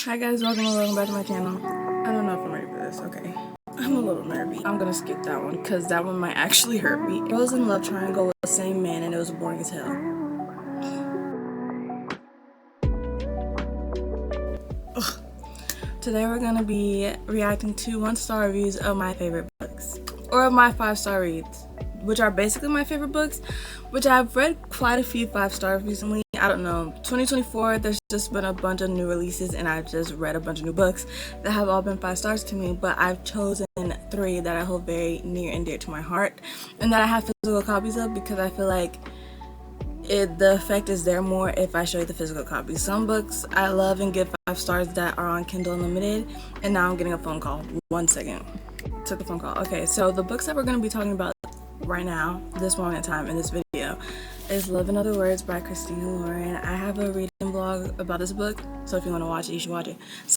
Hi guys, welcome back to my channel. I don't know if I'm ready for this, okay. I'm a little nervy. I'm gonna skip that one because that one might actually hurt me. Girls in Love Triangle with the same man and it was boring as hell. Ugh. Today we're gonna be reacting to 1-star reviews of my favorite books. Or of my 5-star reads, which are basically my favorite books, which I've read quite a few 5-stars recently. I don't know, 2024, there's just been a bunch of new releases and I've just read a bunch of new books that have all been 5 stars to me, but I've chosen 3 that I hold very near and dear to my heart and that I have physical copies of because I feel like the effect is there more if I show you the physical copies. Some books I love and give 5 stars that are on Kindle Unlimited, and now I'm getting a phone call. 1 second. Took a phone call. Okay, so the books that we're going to be talking about right now, this moment in time in this video, is Love in Other Words by Christina Lauren. I have a reading vlog about this book, so if you want to watch it, you should watch it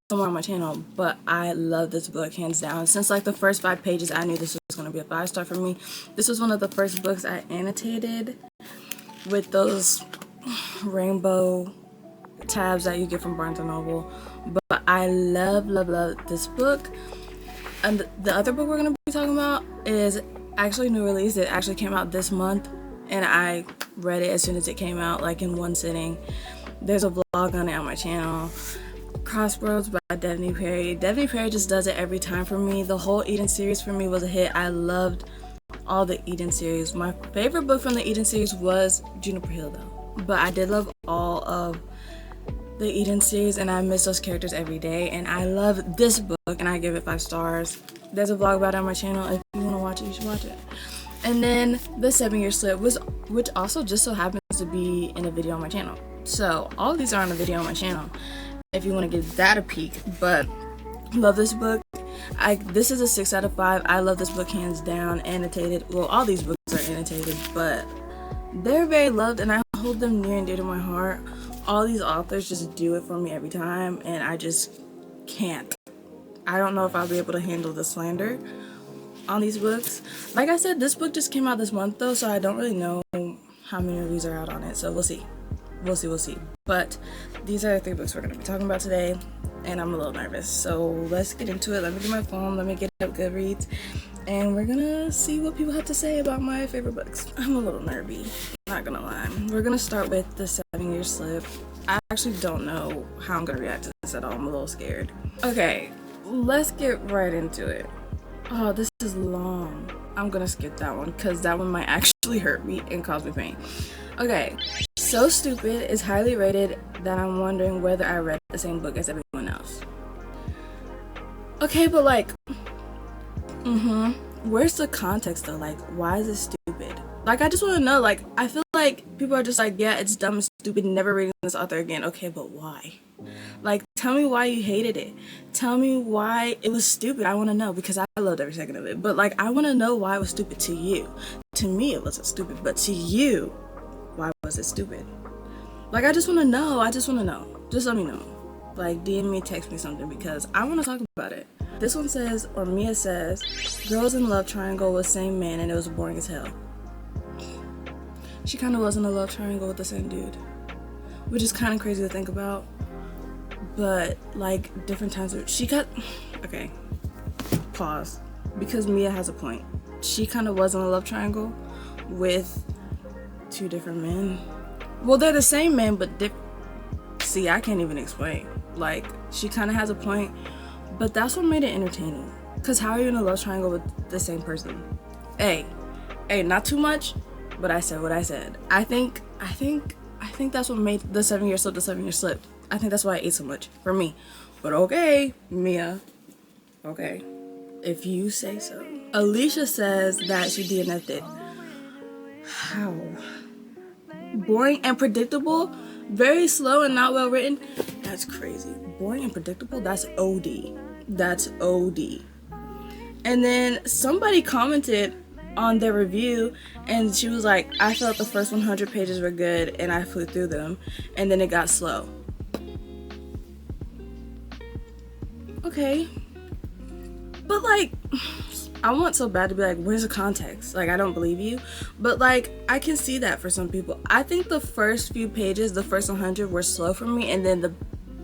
somewhere on my channel. But I love this book hands down. Since like the first 5 pages, I knew this was going to be a 5-star for me. This was one of the first books I annotated with those rainbow tabs that you get from Barnes & Noble. But I love this book. And the other book we're going to be talking about is actually new release. It actually came out this month and I read it as soon as it came out, like in one sitting. There's a vlog on it on my channel. Crossroads by Devney Perry. Devney Perry just does it every time for me. The whole Eden series for me was a hit. I loved all the Eden series. My favorite book from the Eden series was Juniper Hill though, but I did love all of the Eden series and I miss those characters every day, and I love this book and I give it 5 stars. There's a vlog about it on my channel. If you want to watch it, you should watch it. And then the 7-Year Slip, which also just so happens to be in a video on my channel. So all of these are on a video on my channel if you want to give that a peek. But love this book. This is a 6 out of 5. I love this book hands down. Annotated. Well, all these books are annotated, but they're very loved and I hold them near and dear to my heart. All these authors just do it for me every time and I just can't. I don't know if I'll be able to handle the slander on these books. Like I said, this book just came out this month though, so I don't really know how many reviews are out on it, so we'll see. We'll see. But these are the 3 books we're going to be talking about today, and I'm a little nervous, so let's get into it. Let me get my phone, let me get up Goodreads, and we're gonna see what people have to say about my favorite books. I'm a little nervy, not gonna lie. We're gonna start with the 7-Year Slip. I actually don't know how I'm gonna react to this at all. I'm a little scared. Okay, let's get right into it. Oh, this is long. I'm gonna skip that one because that one might actually hurt me and cause me pain. Okay, So Stupid is highly rated that I'm wondering whether I read the same book as everyone else. Okay, but like, where's the context though? Like, why is it stupid? Like, I just want to know. Like, I feel like people are just like, yeah, it's dumb and stupid, never reading this author again. Okay, but why? Like, tell me why you hated it. Tell me why it was stupid. I want to know because I loved every second of it. But like, I want to know why it was stupid to you. To me, it wasn't stupid, but to you, why was it stupid? Like, I just want to know. I just want to know. Just let me know. Like, DM me, text me something because I want to talk about it. This one says, or Mia says, girls in love triangle with same man and it was boring as hell. She kind of was in a love triangle with the same dude, which is kind of crazy to think about. But like, different times she got, okay, pause, because Mia has a point. She kind of was in a love triangle with 2 different men. Well, they're the same man, but see, I can't even explain. Like, she kind of has a point, but that's what made it entertaining. Cause how are you in a love triangle with the same person? Hey, not too much, but I said what I said. I think that's what made the 7-Year Slip the 7-Year Slip. I think that's why I ate so much for me. But okay, Mia. Okay, if you say so. Alicia says that she DNF'd it. How? Boring and predictable, very slow and not well written. That's crazy. Boring and predictable, that's OD. That's OD. And then somebody commented on their review and she was like, I felt the first 100 pages were good and I flew through them and then it got slow. Okay, but like, I want so bad to be like, where's the context? Like, I don't believe you, but like, I can see that for some people. I think the first few pages, the first 100 were slow for me, and then the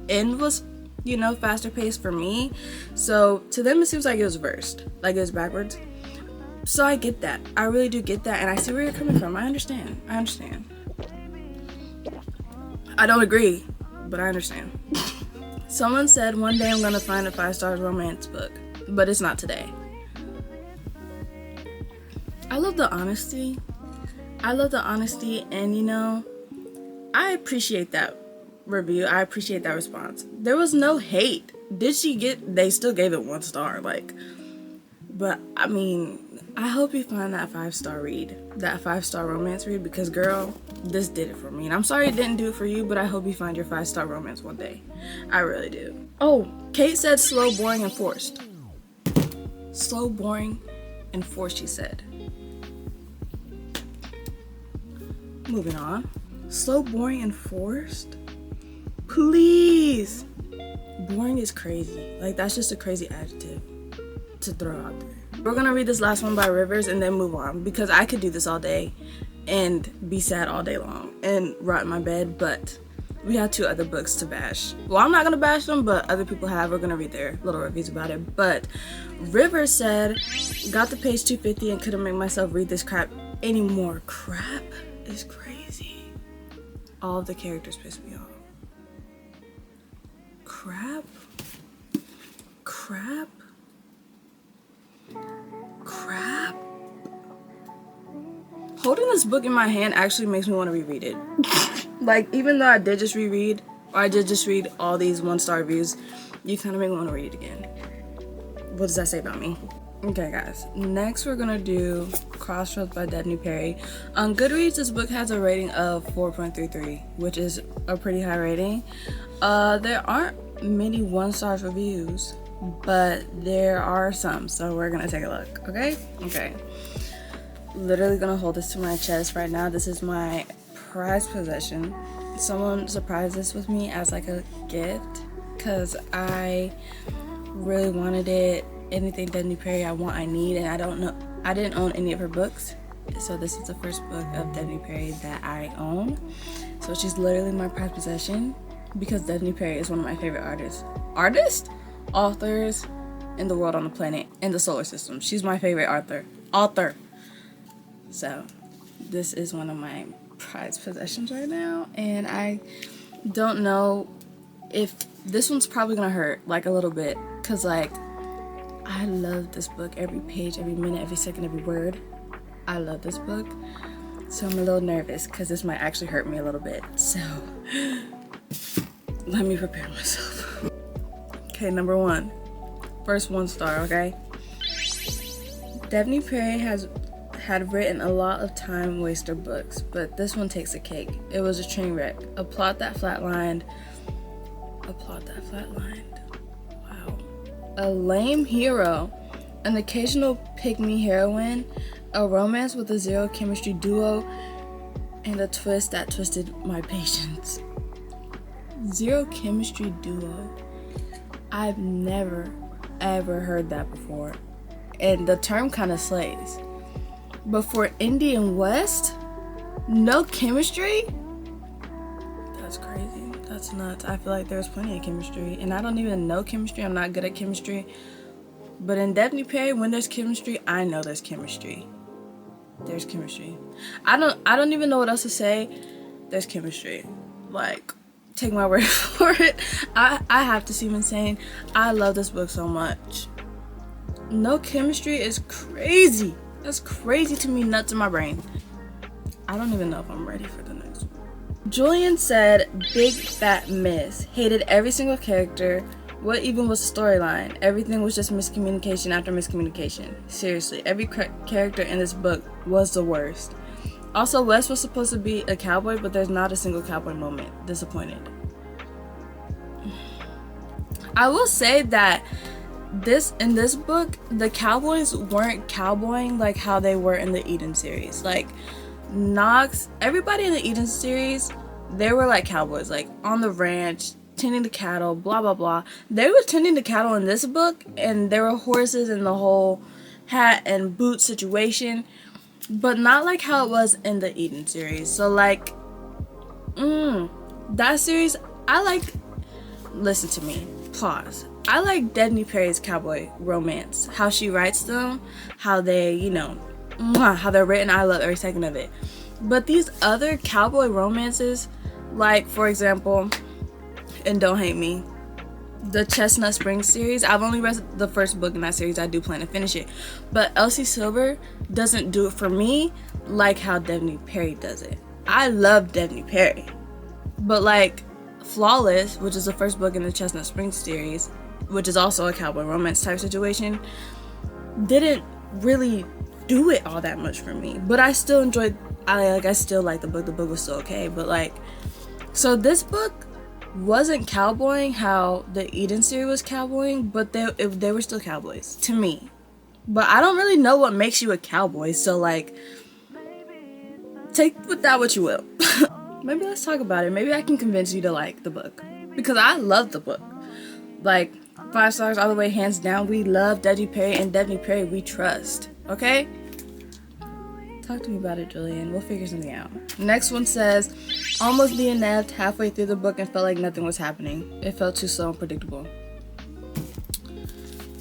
end was you know, faster paced for me. So to them it seems like it was reversed, like it was backwards. So I get that. I really do get that, and I see where you're coming from. I understand. I don't agree, but I understand. Someone said one day I'm gonna find a 5-star romance book, but it's not today. I love the honesty. And you know, I appreciate that review. I appreciate that response. There was no hate. They still gave it 1 star, like, but I mean, I hope you find that 5-star read, that 5-star romance read, because girl, this did it for me. And I'm sorry it didn't do it for you, but I hope you find your 5-star romance one day. I really do. Oh, Kate said slow, boring, and forced. Slow, boring, and forced, she said. Moving on. Slow, boring, and forced? Please. Boring is crazy. Like, that's just a crazy adjective to throw out there. We're gonna read this last one by Rivers and then move on, because I could do this all day and be sad all day long and rot in my bed, but we have 2 other books to bash. Well, I'm not gonna bash them, but other people have. We're gonna read their little reviews about it. But Rivers said, got to page 250 and couldn't make myself read this crap anymore. Crap is crazy. All of the characters piss me off. Crap. Holding this book in my hand actually makes me want to reread it. Like, even though I did just read all these 1-star reviews, you kind of make me want to read it again. What does that say about me? Okay, guys. Next, we're gonna do Crossroads by Daphne Perry. On Goodreads, this book has a rating of 4.33, which is a pretty high rating. There aren't many 1-star reviews, but there are some, so we're gonna take a look. Okay. Literally gonna hold this to my chest right now. This is my prized possession. Someone surprised this with me as like a gift, because I really wanted it. Anything Daphne Perry I want, I need, and I didn't own any of her books, so this is the first book of Daphne Perry that I own. So she's literally my prized possession, because Daphne Perry is one of my favorite authors in the world, on the planet, in the solar system. She's my favorite author. So this is one of my prized possessions right now, and I don't know if this one's probably gonna hurt like a little bit, because like I love this book. Every page, every minute, every second, every word. I love this book. So I'm a little nervous because this might actually hurt me a little bit. So let me prepare myself. Okay, number 1. First 1 star, okay? Daphne Perry had written a lot of time waster books, but this one takes a cake. It was a train wreck. A plot that flatlined. Wow. A lame hero, an occasional pick-me heroine, a romance with a zero chemistry duo, and a twist that twisted my patience. Zero chemistry duo. I've never ever heard that before, and the term kind of slays. But for Indian West, no chemistry? That's crazy. That's nuts. I feel like there's plenty of chemistry, and I don't even know chemistry. I'm not good at chemistry. But in Daphne Perry, when there's chemistry, I know there's chemistry. There's chemistry. I don't even know what else to say. There's chemistry. Like, take my word for it. I have to seem insane. I love this book so much. No chemistry is crazy. That's crazy to me, nuts in my brain. I don't even know if I'm ready for the next one. Julian said, big fat miss. Hated every single character. What even was the storyline? Everything was just miscommunication after miscommunication. Seriously, every character in this book was the worst. Also, Wes was supposed to be a cowboy, but there's not a single cowboy moment. Disappointed. I will say that in this book, the cowboys weren't cowboying like how they were in the Eden series. Like, Knox, everybody in the Eden series, they were like cowboys, like on the ranch, tending to cattle, blah blah blah. They were tending to cattle in this book, and there were horses and the whole hat and boot situation, but not like how it was in the Eden series. So like, that series, listen to me. pause. I like Debney Perry's cowboy romance. How she writes them, how they, you know, how they're written. I love every second of it. But these other cowboy romances, like for example, and Don't Hate Me, the Chestnut Springs series, I've only read the first book in that series. I do plan to finish it. But Elsie Silver doesn't do it for me like how Debney Perry does it. I love Debney Perry. But like Flawless, which is the first book in the Chestnut Springs series, which is also a cowboy romance type situation, didn't really do it all that much for me. But I still enjoyed, I still like the book. The book was still okay. But like, so this book wasn't cowboying how the Eden series was cowboying, but they were still cowboys to me. But I don't really know what makes you a cowboy, so like, take with that what you will. Maybe let's talk about it. Maybe I can convince you to like the book, because I love the book. Like 5 stars all the way, hands down. We love Debney Perry, and Debney Perry we trust. Okay? Talk to me about it, Julian. We'll figure something out. Next one says, almost DNF'd halfway through the book and felt like nothing was happening. It felt too slow and predictable.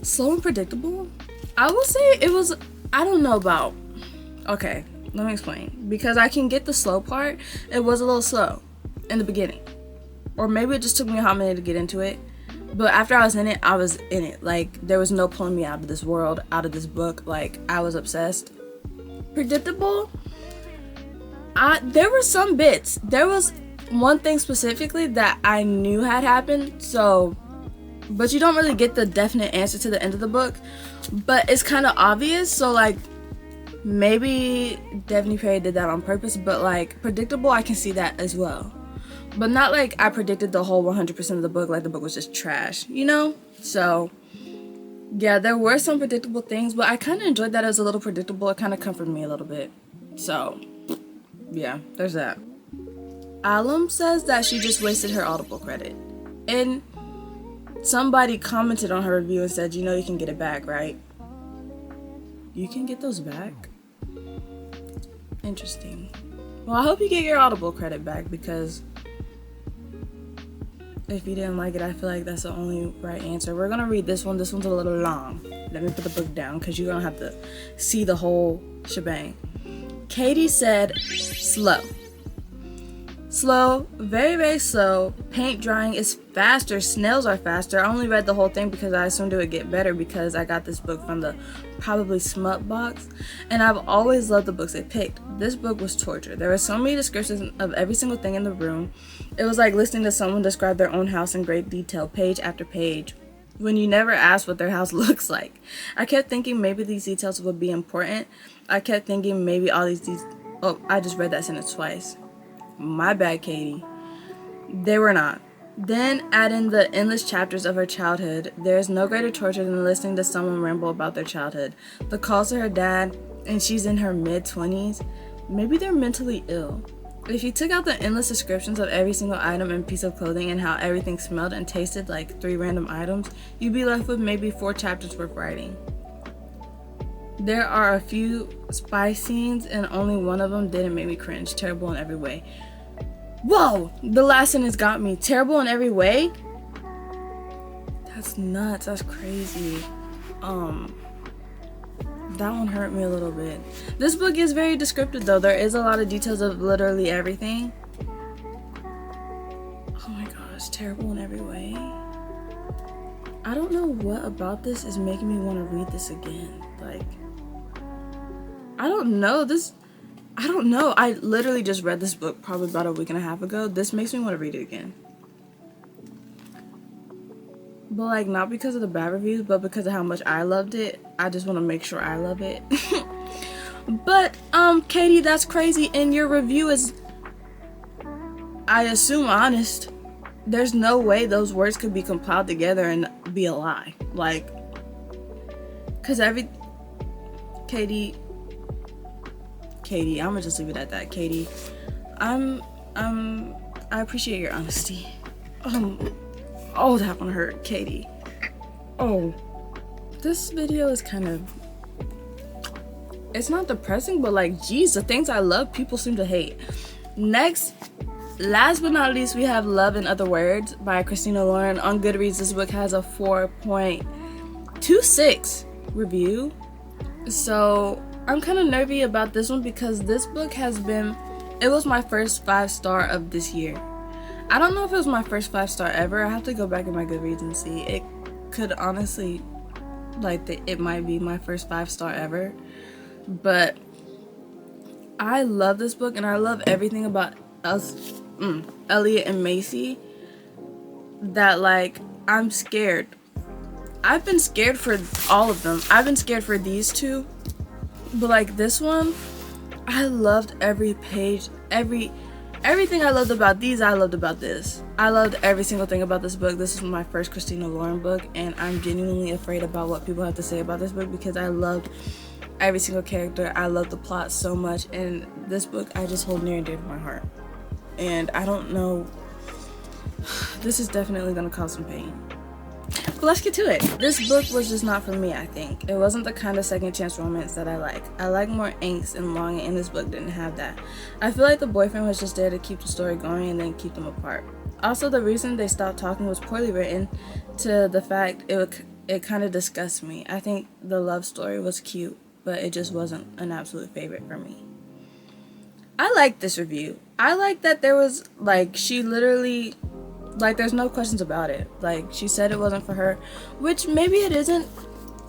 Slow and predictable? I will say it was, I don't know about, okay, let me explain. Because I can get the slow part. It was a little slow in the beginning. Or maybe it just took me a hot minute to get into it. But after I was in it, I was in it. Like, there was no pulling me out of this world, out of this book. Like, I was obsessed. Predictable? There were some bits. There was one thing specifically that I knew had happened. So, but you don't really get the definite answer to the end of the book. But it's kind of obvious. So, like, maybe Debney Perry did that on purpose. But, like, predictable, I can see that as well. But not like I predicted the whole 100% of the book, like the book was just trash, you know? So, yeah, there were some predictable things, but I kind of enjoyed that it was a little predictable. It kind of comforted me a little bit. So, yeah, there's that. Alum says that she just wasted her Audible credit. And somebody commented on her review and said, you know you can get it back, right? You can get those back? Interesting. Well, I hope you get your Audible credit back, because if you didn't like it, I feel like that's the only right answer. We're gonna read this one. This one's a little long. Let me put the book down, because you're gonna have to see the whole shebang. Katie said, slow. Slow, very, very slow. Paint drying is faster. Snails are faster. I only read the whole thing because I assumed it would get better, because I got this book from the probably smut box, and I've always loved the books they picked. This book was torture. There were so many descriptions of every single thing in the room. It was like listening to someone describe their own house in great detail, page after page, when you never ask what their house looks like. I kept thinking maybe these details would be important. I kept thinking maybe all these oh, I just read that sentence twice. My bad, Katie. They were not. Then add in the endless chapters of her childhood. There is no greater torture than listening to someone ramble about their childhood. The calls to her dad, and she's in her mid-20s. Maybe they're mentally ill. If you took out the endless descriptions of every single item and piece of clothing and how everything smelled and tasted like 3 random items, you'd be left with maybe 4 chapters worth writing. There are a few spy scenes, and only one of them didn't make me cringe. Terrible in every way. Whoa! The last sentence got me. Terrible in every way? That's nuts. That's crazy. That one hurt me a little bit. This book is very descriptive, though. There is a lot of details of literally everything. Oh my gosh. Terrible in every way. I don't know what about this is making me want to read this again. Like, I don't know. I don't know. I literally just read this book probably about a week and a half ago. This makes me want to read it again. But like, not because of the bad reviews, but because of how much I loved it. I just want to make sure I love it. But, Katie, that's crazy. And your review is, I assume, honest. There's no way those words could be compiled together and be a lie. Like, because Katie, I'm gonna just leave it at that, Katie. I appreciate your honesty. Oh, that one hurt, Katie. Oh, this video is kind of, it's not depressing, but like, geez, the things I love, people seem to hate. Next Last but not least, we have Love in Other Words by Christina Lauren. On Goodreads, this book has a 4.26 review. So I'm kind of nervy about this one because this book it was my first 5-star of this year. I don't know if it was my first 5-star ever. I have to go back in my Goodreads and see. It could honestly, it might be my first 5-star ever. But I love this book, and I love everything about Elliot and Macy. That, I'm scared. I've been scared for all of them. I've been scared for these two. But, this one, I loved every page, everything I loved about these, I loved about this. I loved every single thing about this book. This is my first Christina Lauren book, and I'm genuinely afraid about what people have to say about this book because I loved every single character. I loved the plot so much, and this book I just hold near and dear to my heart. And I don't know, this is definitely gonna cause some pain. But let's get to it. This book was just not for me, I think. It wasn't the kind of second chance romance that I like. I like more angst and longing, and this book didn't have that. I feel like the boyfriend was just there to keep the story going and then keep them apart. Also, the reason they stopped talking was poorly written to the fact it kind of disgusts me. I think the love story was cute, but it just wasn't an absolute favorite for me. I like this review. I like that there was, she literally, there's no questions about it. She said it wasn't for her, which maybe it isn't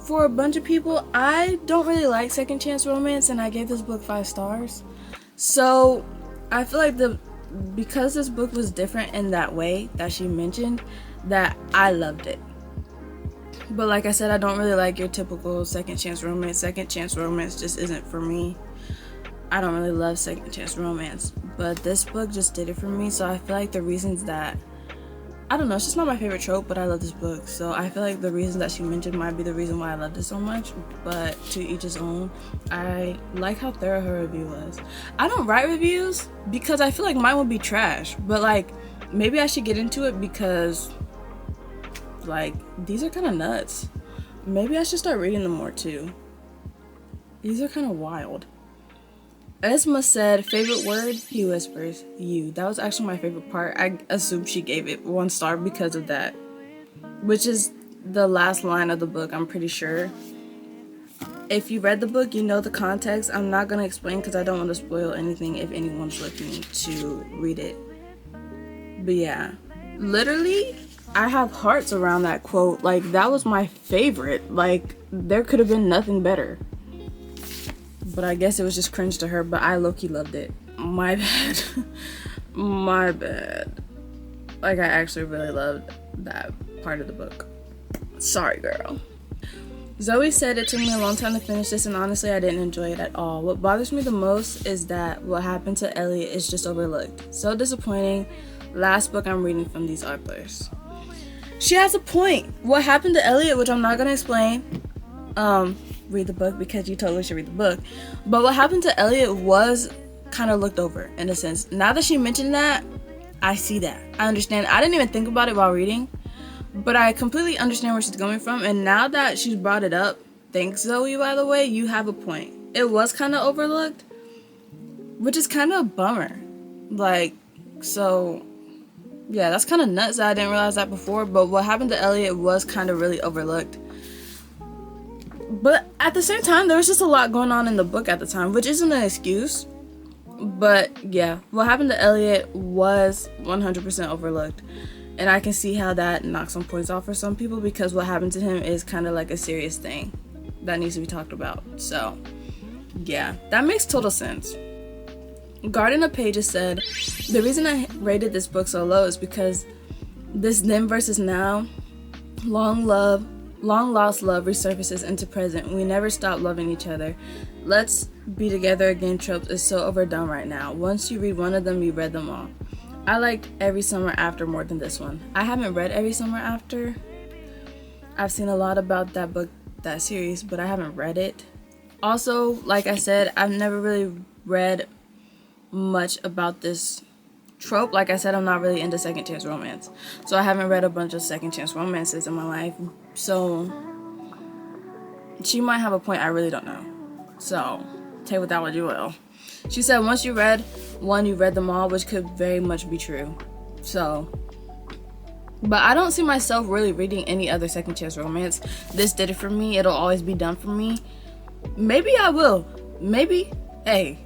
for a bunch of people. I don't really like second chance romance, and I gave this book 5 stars. So I feel like because this book was different in that way that she mentioned, that I loved it. But like I said, I don't really like your typical second chance romance. Second chance romance just isn't for me. I don't really love second chance romance, but this book just did it for me. So I feel like the reasons that, I don't know, it's just not my favorite trope, but I love this book. So I feel like the reason that she mentioned might be the reason why I loved it so much, but to each his own. I like how thorough her review was. I don't write reviews because I feel like mine would be trash, but maybe I should get into it because these are kind of nuts. Maybe I should start reading them more too. These are kind of wild. Esma said, favorite word? He whispers, you. That was actually my favorite part. I assume she gave it 1 star because of that, which is the last line of the book, I'm pretty sure. If you read the book, you know the context. I'm not going to explain because I don't want to spoil anything if anyone's looking to read it. But yeah, literally, I have hearts around that quote. That was my favorite. There could have been nothing better. But I guess it was just cringe to her, but I low-key loved it. My bad. My bad. I actually really loved that part of the book. Sorry, girl. Zoe said, it took me a long time to finish this, and honestly, I didn't enjoy it at all. What bothers me the most is that what happened to Elliot is just overlooked. So disappointing. Last book I'm reading from these authors. She has a point. What happened to Elliot, which I'm not going to explain. Read the book because you totally should read the book. But what happened to Elliot was kind of looked over in a sense. Now that she mentioned that, I see that. I understand. I didn't even think about it while reading, but I completely understand where she's coming from. And now that she's brought it up, thanks Zoe, by the way, you have a point. It was kind of overlooked, which is kind of a bummer. So yeah, that's kind of nuts that I didn't realize that before. But what happened to Elliot was kind of really overlooked. But at the same time, there was just a lot going on in the book at the time, which isn't an excuse. But yeah, what happened to Elliot was 100% overlooked. And I can see how that knocks some points off for some people because what happened to him is kind of a serious thing that needs to be talked about. So yeah, that makes total sense. Garden of Pages said, the reason I rated this book so low is because this then versus now, long lost love resurfaces into present. We never stop loving each other. Let's be together again tropes is so overdone right now. Once you read one of them, you read them all. I like Every Summer After more than this one. I haven't read Every Summer After. I've seen a lot about that book, that series, but I haven't read it. Also, like I said, I've never really read much about this trope. Like I said, I'm not really into second chance romance, so I haven't read a bunch of second chance romances in my life. So she might have a point. I really don't know. So take with that what you will. She said once you read one, you read them all, which could very much be true. So, but I don't see myself really reading any other second chance romance. This did it for me. It'll always be done for me. Maybe I will. Maybe. Hey,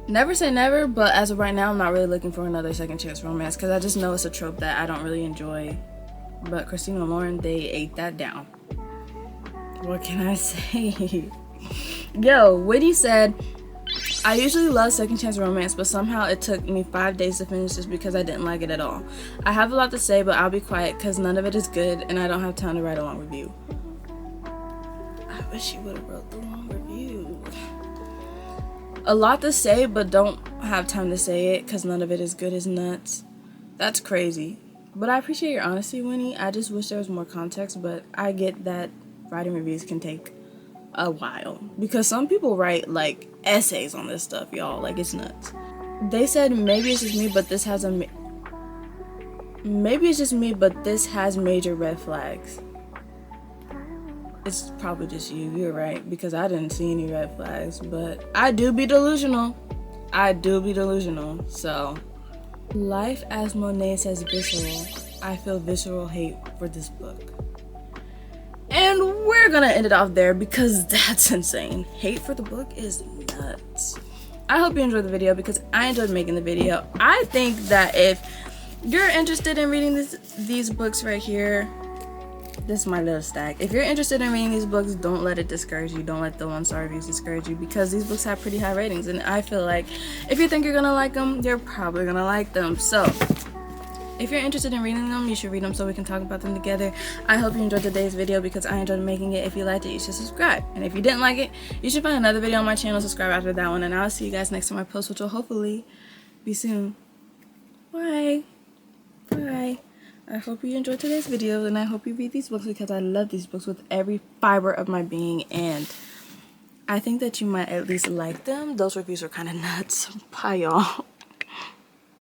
never say never, but as of right now, I'm not really looking for another second chance romance because I just know it's a trope that I don't really enjoy. But Christina and Lauren, they ate that down. What can I say? Yo, Whitney said, I usually love second chance romance, but somehow it took me 5 days to finish this because I didn't like it at all. I have a lot to say, but I'll be quiet because none of it is good and I don't have time to write a long review. I wish you would have wrote the long review. A lot to say, but don't have time to say it because none of it is good is nuts. That's crazy. But I appreciate your honesty, Winnie. I just wish there was more context, but I get that writing reviews can take a while because some people write like essays on this stuff, y'all. Like, it's nuts. They said maybe it's just me, but this has major red flags. It's probably just you. You're right, because I didn't see any red flags, but I do be delusional. So, Life as Monet says visceral. I feel visceral hate for this book. And we're gonna end it off there because that's insane. Hate for the book is nuts. I hope you enjoyed the video because I enjoyed making the video. I think that if you're interested in reading these books right here, this is my little stack. If you're interested in reading these books, don't let it discourage you. Don't let the 1-star reviews discourage you because these books have pretty high ratings. And I feel like if you think you're gonna like them, you're probably gonna like them. So, if you're interested in reading them, you should read them so we can talk about them together. I hope you enjoyed today's video because I enjoyed making it. If you liked it, you should subscribe. And if you didn't like it, you should find another video on my channel, subscribe after that one. And I'll see you guys next time I post, which will hopefully be soon. Bye. Bye. I hope you enjoyed today's video and I hope you read these books because I love these books with every fiber of my being. And I think that you might at least like them. Those reviews are kind of nuts. Bye, y'all.